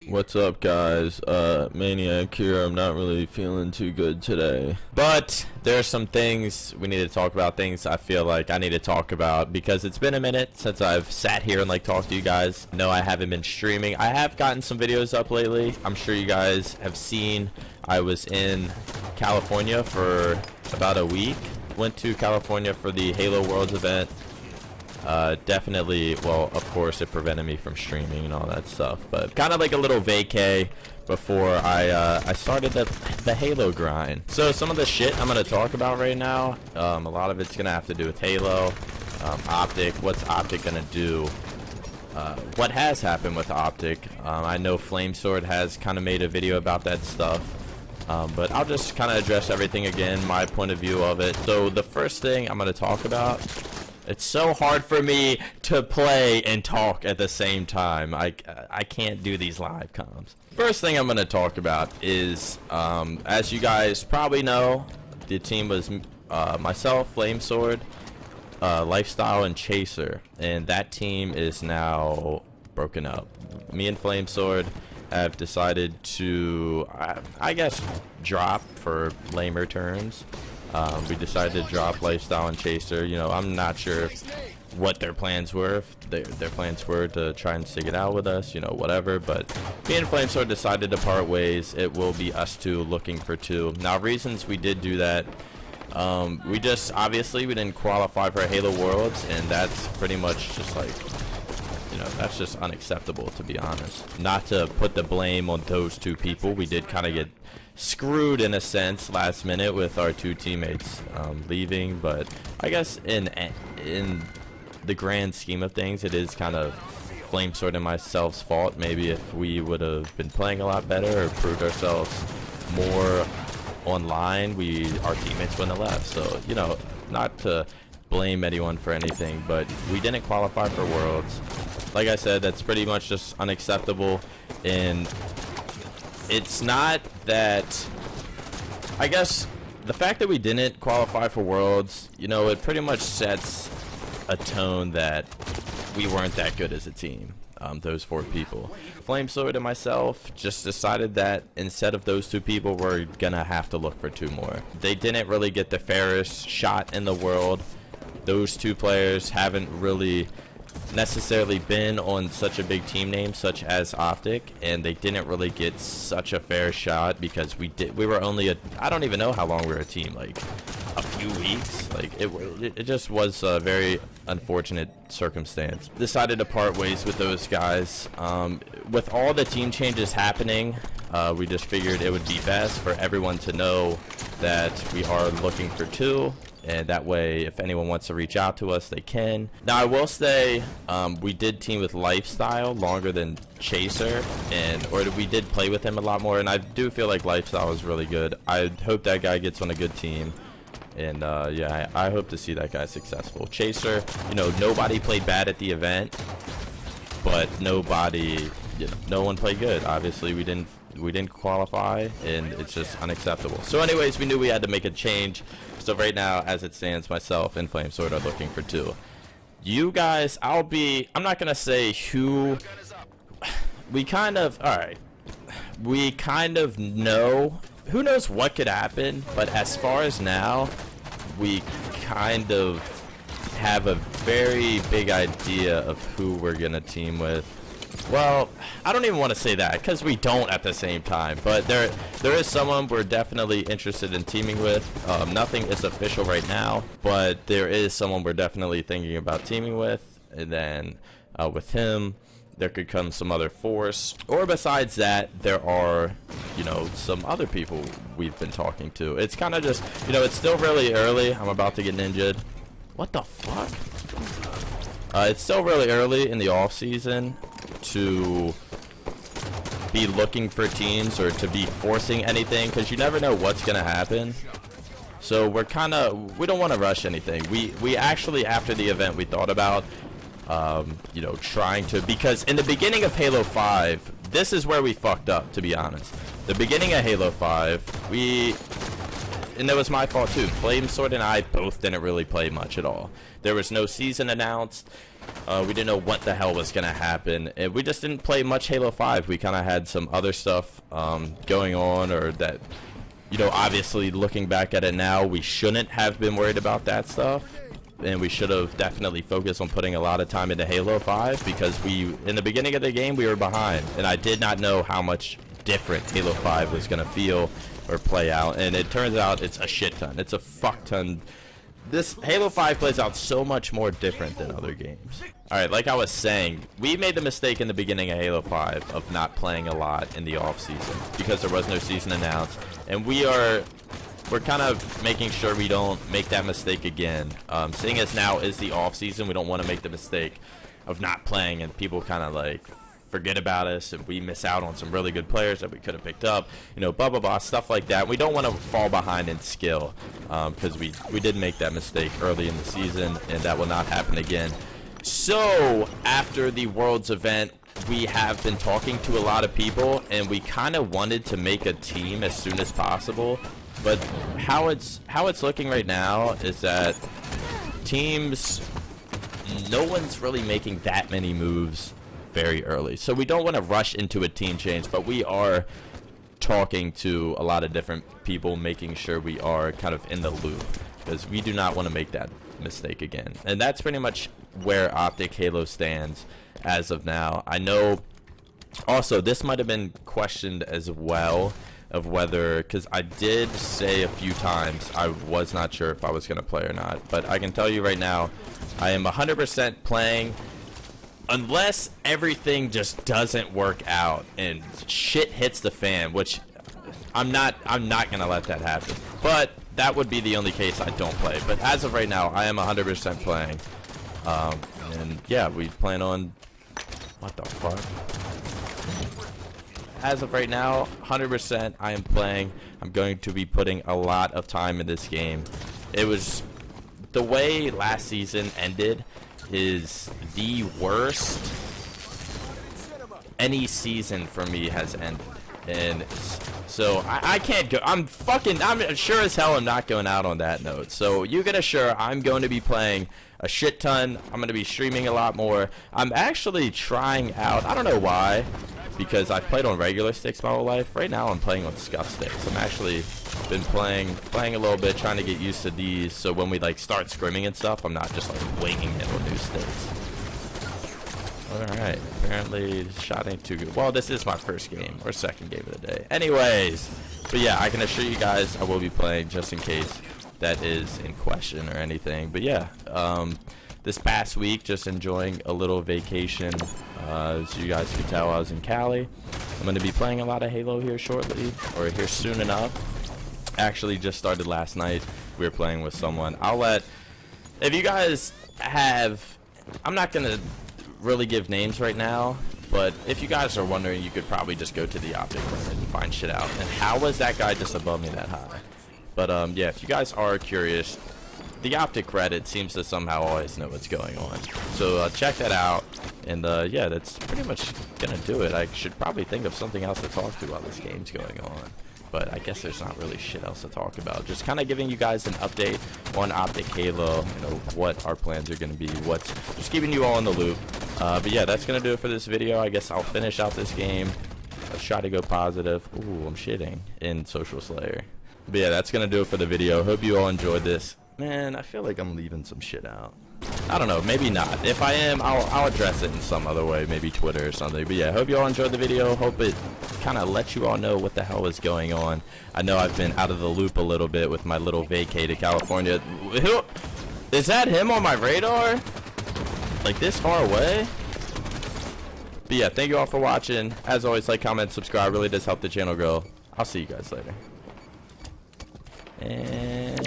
What's up, guys? MaNiaC here. I'm not really feeling too good today, but there are some things we need to talk about, things I feel like I need to talk about because it's been a minute since I've sat here and talked to you guys. No, I haven't been streaming. I have gotten some videos up lately. I'm sure you guys have seen I was in California for about a week. Went to California for the Halo Worlds event. Definitely, well, of course it prevented me from streaming and all that stuff, but kind of like a little vacay before I started the Halo grind. So some of the shit I'm gonna talk about right now, a lot of it's gonna have to do with Halo, Optic. What's Optic gonna do? What has happened with Optic? I know Flamesword has kind of made a video about that stuff, but I'll just kind of address everything again, my point of view of it. So the first thing I'm gonna talk about. It's so hard for me to play and talk at the same time. I can't do these live comms. First thing I'm going to talk about is, as you guys probably know, the team was myself, Flamesword, Lifestyle, and Chaser. And that team is now broken up. Me and Flamesword have decided to, I guess, drop for lamer terms. We decided to drop Lifestyle and Chaser. You know, I'm not sure what their plans were. If their plans were to try and stick it out with us, you know, whatever. But me and Flamesword decided to part ways. It will be us two looking for two. Now, reasons we did do that. We just, obviously, we didn't qualify for Halo Worlds. And that's pretty much just like, you know, that's just unacceptable, to be honest. Not to put the blame on those two people. We did kind of get screwed in a sense last minute with our two teammates leaving, but I guess in the grand scheme of things, it is kind of Flamesword and myself's fault. Maybe if we would have been playing a lot better or proved ourselves more online, our teammates wouldn't have left. So, you know, not to blame anyone for anything, but we didn't qualify for Worlds. Like I said, that's pretty much just unacceptable. And it's not that, I guess the fact that we didn't qualify for Worlds, you know, it pretty much sets a tone that we weren't that good as a team. Those four people, Flamesword and myself, just decided that instead of those two people, we're gonna have to look for two more. They didn't really get the fairest shot in the world. Those two players haven't really necessarily been on such a big team name such as Optic, and they didn't really get such a fair shot because we were only I don't even know how long we were a team, like a few weeks. Like it just was a very unfortunate circumstance. Decided to part ways with those guys. With all the team changes happening, we just figured it would be best for everyone to know that we are looking for two. And that way, if anyone wants to reach out to us, they can. Now, I will say, we did team with Lifestyle longer than Chaser, or we did play with him a lot more, and I do feel like Lifestyle was really good. I hope that guy gets on a good team, and yeah, I hope to see that guy successful. Chaser, you know, nobody played bad at the event, but nobody, you know, no one played good. Obviously, we didn't qualify, and it's just unacceptable. So anyways, we knew we had to make a change. So right now, as it stands, myself and Flamesword are looking for two. You guys, I'm not gonna say who. We kind of, alright, we kind of know, who knows what could happen, but as far as now, we kind of have a very big idea of who we're gonna team with. Well, I don't even want to say that because we don't at the same time, but there is someone we're definitely interested in teaming with. Nothing is official right now, but there is someone we're definitely thinking about teaming with, and then with him there could come some other force, or besides that there are, you know, some other people we've been talking to. It's kind of just, you know, it's still really early. I'm about to get ninja'd. What the fuck? It's still really early in the off season to be looking for teams or to be forcing anything, because you never know what's gonna happen. So we don't want to rush anything. We actually, after the event, we thought about you know, trying to, because in the beginning of Halo 5, this is where we fucked up, to be honest. The beginning of Halo 5, and that was my fault too. Flamesword and I both didn't really play much at all. There was no season announced. We didn't know what the hell was gonna happen, and we just didn't play much Halo 5. We kind of had some other stuff going on, or that, you know, obviously looking back at it now, we shouldn't have been worried about that stuff, and we should have definitely focused on putting a lot of time into Halo 5, because in the beginning of the game we were behind, and I did not know how much different Halo 5 was gonna feel or play out, and it turns out it's a shit ton. It's a fuck ton. This Halo 5 plays out so much more different than other games. Alright, like I was saying, we made the mistake in the beginning of Halo 5 of not playing a lot in the off-season because there was no season announced, and we're kind of making sure we don't make that mistake again. Seeing as now is the off-season, we don't want to make the mistake of not playing and people kind of like forget about us, and we miss out on some really good players that we could have picked up, you know, blah blah blah, stuff like that. We don't want to fall behind in skill, because we did make that mistake early in the season, and that will not happen again. So after the Worlds event, we have been talking to a lot of people, and we kind of wanted to make a team as soon as possible, but how it's looking right now is that teams, no one's really making that many moves very early, so we don't want to rush into a team change, but we are talking to a lot of different people, making sure we are kind of in the loop, because we do not want to make that mistake again. And that's pretty much where Optic Halo stands as of now. I know also this might have been questioned as well, of whether, because I did say a few times I was not sure if I was going to play or not, but I can tell you right now I am 100% playing. Unless everything just doesn't work out and shit hits the fan, which I'm not gonna let that happen. But that would be the only case I don't play. But as of right now, I am 100% playing. And yeah, we plan on, what the fuck? As of right now, 100% I am playing. I'm going to be putting a lot of time in this game. It was the way last season ended is the worst any season for me has ended, and so I can't go. I'm sure as hell I'm not going out on that note. So you can assure I'm going to be playing a shit ton. I'm going to be streaming a lot more. I'm actually trying out, I don't know why, because I've played on regular sticks my whole life. Right now I'm playing on scuff sticks. I'm actually been playing a little bit, trying to get used to these, so when we like start scrimming and stuff, I'm not just like winging it on new sticks. Alright, apparently shot ain't too good. Well, this is my first game, or second game of the day. Anyways, but yeah, I can assure you guys I will be playing, just in case that is in question or anything. But yeah, this past week, just enjoying a little vacation. As you guys can tell, I was in Cali. I'm going to be playing a lot of Halo here shortly, or here soon enough. Actually just started last night. We were playing with someone. If you guys have, I'm not going to really give names right now, but if you guys are wondering, you could probably just go to the Optic Reddit and find shit out. And how was that guy just above me that high? But yeah, if you guys are curious, the Optic Reddit seems to somehow always know what's going on. So check that out. And yeah, that's pretty much gonna do it. I should probably think of something else to talk to while this game's going on, but I guess there's not really shit else to talk about. Just kind of giving you guys an update on Optic Halo, you know, what our plans are gonna be, just keeping you all in the loop. But yeah, that's gonna do it for this video. I guess I'll finish out this game. Let's try to go positive. Ooh, I'm shitting in Social Slayer. But yeah, that's gonna do it for the video. Hope you all enjoyed this. Man, I feel like I'm leaving some shit out. I don't know, maybe not. If I am, I'll address it in some other way, maybe Twitter or something. But yeah, hope you all enjoyed the video. Hope it kind of lets you all know what the hell is going on. I know I've been out of the loop a little bit with my little vacay to California. Is that him on my radar? Like this far away? But yeah, thank you all for watching. As always, like, comment, subscribe. Really does help the channel grow. I'll see you guys later. And